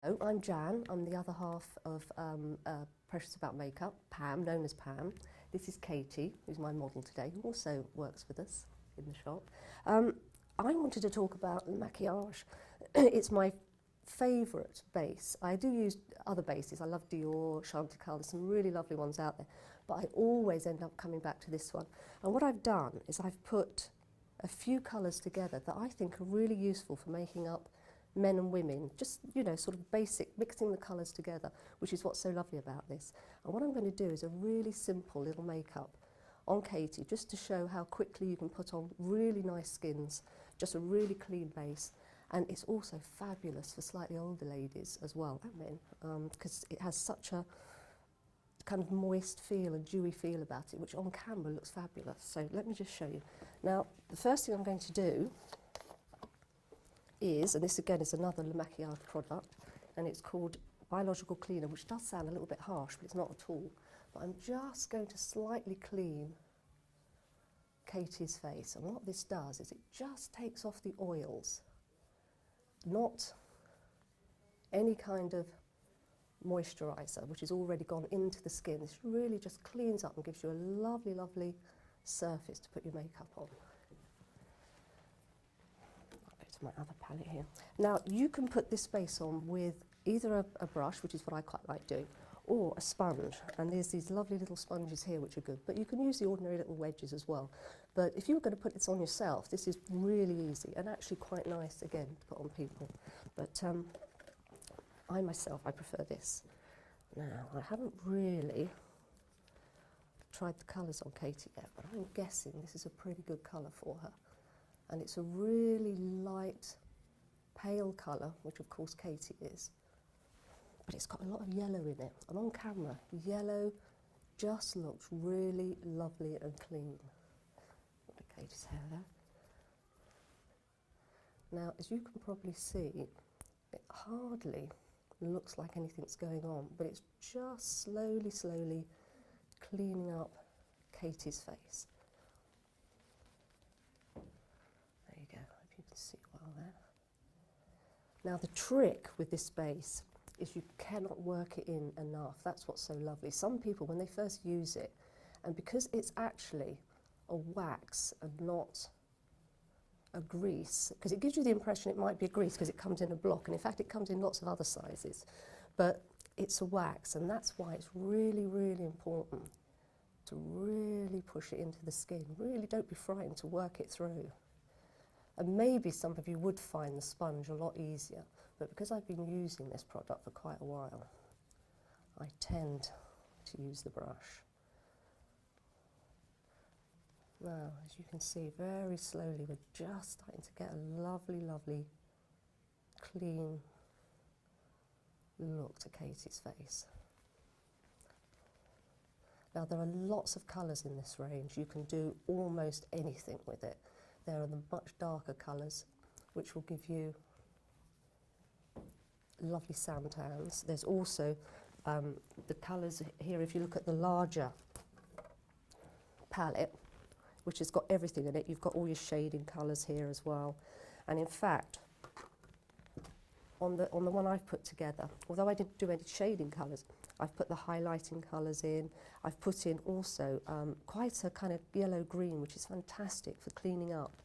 Hello, I'm Jan. I'm the other half of Precious About Makeup, PAM, known as PAM. This is Katie, who's my model today, who also works with us in the shop. I wanted to talk about maquillage. It's my favourite base. I do use other bases. I love Dior, Chantecaille, there's some really lovely ones out there, but I always end up coming back to this one. And what I've done is I've put a few colours together that I think are really useful for making up men and women, just, you know, sort of basic, mixing the colours together, which is what's so lovely about this. And what I'm going to do is a really simple little makeup on Katie, just to show how quickly you can put on really nice skins, just a really clean base. And it's also fabulous for slightly older ladies as well, and men, because it has such a kind of moist feel and dewy feel about it, which on camera looks fabulous. So let me just show you. Now, the first thing I'm going to do is, and this again is another Le Maquillage product, and it's called Biological Cleaner, which does sound a little bit harsh, but it's not at all. But I'm just going to slightly clean Katie's face. And what this does is it just takes off the oils, not any kind of moisturiser, which has already gone into the skin. This really just cleans up and gives you a lovely, lovely surface to put your makeup on. My other palette here. Now you can put this base on with either a brush, which is what I quite like doing, or a sponge, and there's these lovely little sponges here which are good, but you can use the ordinary little wedges as well. But if you were going to put this on yourself, this is really easy and actually quite nice again to put on people. But I myself, I prefer this. Now I haven't really tried the colours on Katie yet, but I'm guessing this is a pretty good colour for her. And it's a really light, pale colour, which of course Katie is. But it's got a lot of yellow in it. And on camera, yellow just looks really lovely and clean. Look at Katie's hair there. Now, as you can probably see, it hardly looks like anything's going on, but it's just slowly, slowly cleaning up Katie's face. There you go, I hope you can see well there. Now the trick with this base is you cannot work it in enough. That's what's so lovely. Some people, when they first use it, and because it's actually a wax and not a grease, because it gives you the impression it might be a grease because it comes in a block, and in fact it comes in lots of other sizes, but it's a wax, and that's why it's really, really important to really push it into the skin. Really don't be frightened to work it through. And maybe some of you would find the sponge a lot easier, but because I've been using this product for quite a while, I tend to use the brush. Now, as you can see, very slowly, we're just starting to get a lovely, lovely, clean look to Katie's face. Now, there are lots of colours in this range. You can do almost anything with it. There are the much darker colours, which will give you lovely santans. There's also the colours here, if you look at the larger palette, which has got everything in it. You've got all your shading colours here as well. And in fact, on the one I've put together, although I didn't do any shading colours, I've put the highlighting colours in. I've put in also quite a kind of yellow-green, which is fantastic for cleaning up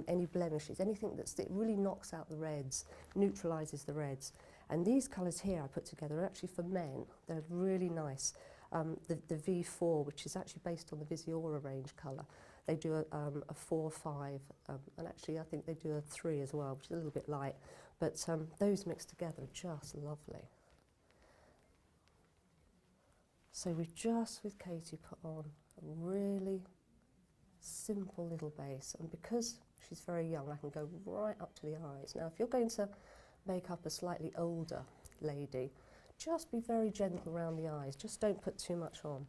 any blemishes, anything that really knocks out the reds, neutralises the reds. And these colours here I put together are actually for men. They're really nice. The V4, which is actually based on the Visiora range colour. They do a 4-5, and actually I think they do a 3 as well, which is a little bit light. But those mixed together are just lovely. So we've just, with Katie, put on a really simple little base. And because she's very young, I can go right up to the eyes. Now, if you're going to make up a slightly older lady, just be very gentle around the eyes. Just don't put too much on.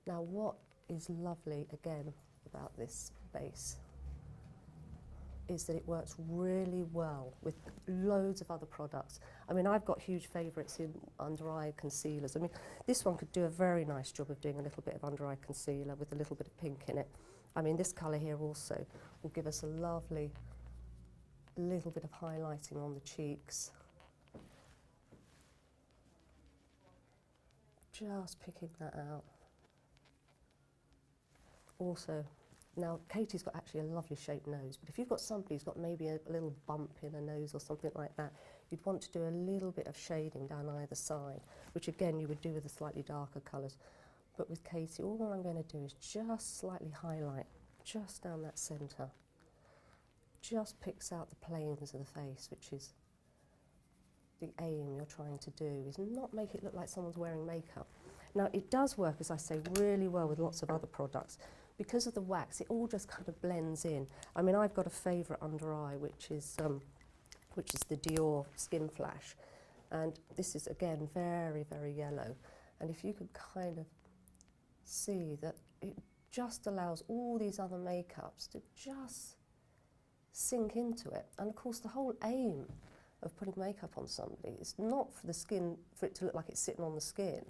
Now, what is lovely, again, about this base is that it works really well with loads of other products. I mean, I've got huge favourites in under-eye concealers. I mean, this one could do a very nice job of doing a little bit of under-eye concealer with a little bit of pink in it. I mean, this colour here also will give us a lovely, little bit of highlighting on the cheeks. Just picking that out. Also, now Katie's got actually a lovely shaped nose, but if you've got somebody who's got maybe a little bump in a nose or something like that, you'd want to do a little bit of shading down either side, which again you would do with the slightly darker colours. But with Katie, all I'm going to do is just slightly highlight, just down that centre. Just picks out the planes of the face, which is the aim you're trying to do, is not make it look like someone's wearing makeup. Now it does work, as I say, really well with lots of other products. Because of the wax, it all just kind of blends in. I mean, I've got a favourite under eye, which is the Dior Skin Flash. And this is, again, very, very yellow. And if you could kind of see that it just allows all these other makeups to just sink into it. And of course, the whole aim of putting makeup on somebody is not for the skin, for it to look like it's sitting on the skin.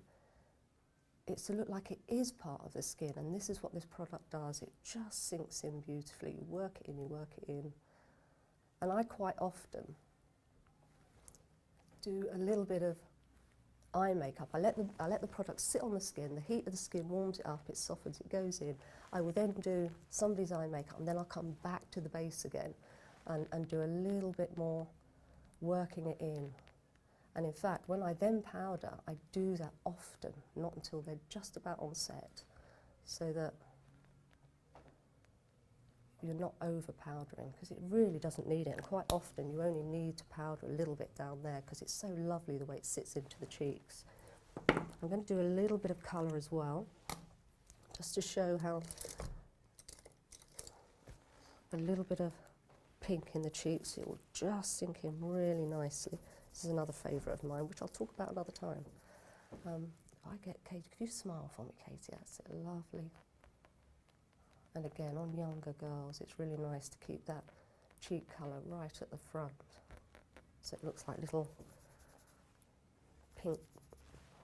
It's to look like it is part of the skin, and this is what this product does. It just sinks in beautifully. You work it in, you work it in. And I quite often do a little bit of eye makeup. I let the product sit on the skin, the heat of the skin warms it up, it softens, it goes in. I will then do somebody's eye makeup, and then I'll come back to the base again and do a little bit more working it in. And in fact, when I then powder, I do that often, not until they're just about on set, so that you're not over powdering, because it really doesn't need it. And quite often you only need to powder a little bit down there, because it's so lovely the way it sits into the cheeks. I'm going to do a little bit of colour as well, just to show how a little bit of pink in the cheeks, it will just sink in really nicely. This is another favourite of mine, which I'll talk about another time. I get Katie, could you smile for me, Katie? That's it, lovely. And again, on younger girls, it's really nice to keep that cheek colour right at the front, so it looks like little pink,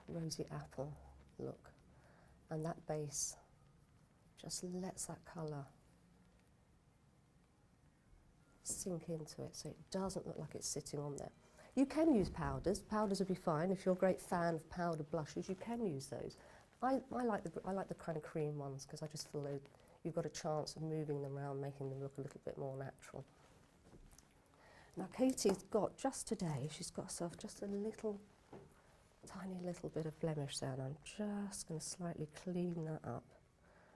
rosy apple look. And that base just lets that colour sink into it, so it doesn't look like it's sitting on there. You can use powders. Powders would be fine. If you're a great fan of powdered blushes, you can use those. I like the kind of cream ones, because I just feel you've got a chance of moving them around, making them look a little bit more natural. Now Katie's got, just today, she's got herself just a little, tiny little bit of blemish there, and I'm just going to slightly clean that up.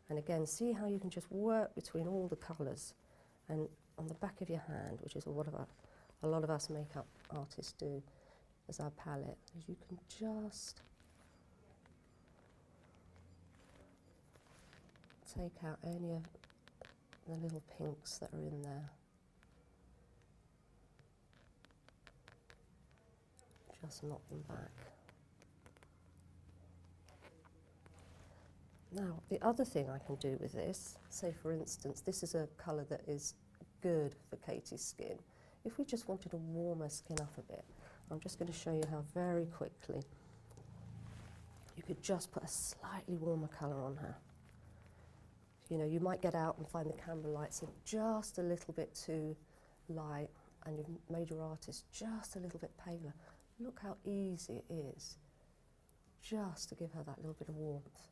And again, see how you can just work between all the colours. And on the back of your hand, which is what a lot of us makeup artists do as our palette, is you can just take out any of the little pinks that are in there. Just knock them back. Now, the other thing I can do with this, say for instance, this is a colour that is good for Katie's skin. If we just wanted to warm her skin up a bit, I'm just going to show you how very quickly you could just put a slightly warmer colour on her. You know, you might get out and find the camera lights are just a little bit too light, and you've made your artist just a little bit paler. Look how easy it is just to give her that little bit of warmth.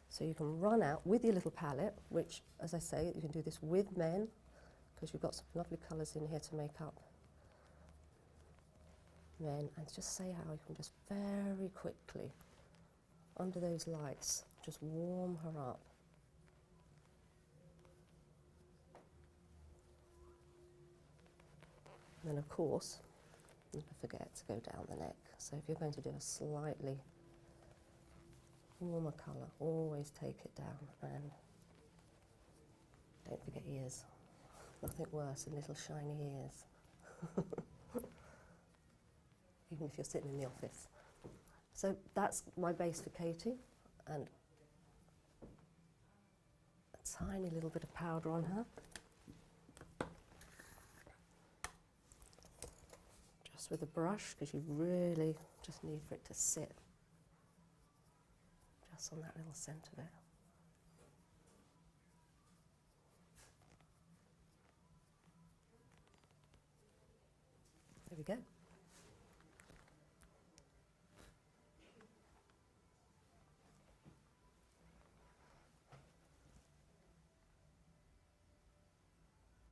So you can run out with your little palette, which, as I say, you can do this with men, because you've got some lovely colours in here to make up men, and just say how you can just very quickly, under those lights, just warm her up. And then, of course, never forget to go down the neck. So if you're going to do a slightly warmer colour, always take it down, and don't forget ears. Nothing worse than little shiny ears, even if you're sitting in the office. So that's my base for Katie, and a tiny little bit of powder on her. Just with a brush, because you really just need for it to sit just on that little centre bit. There we go.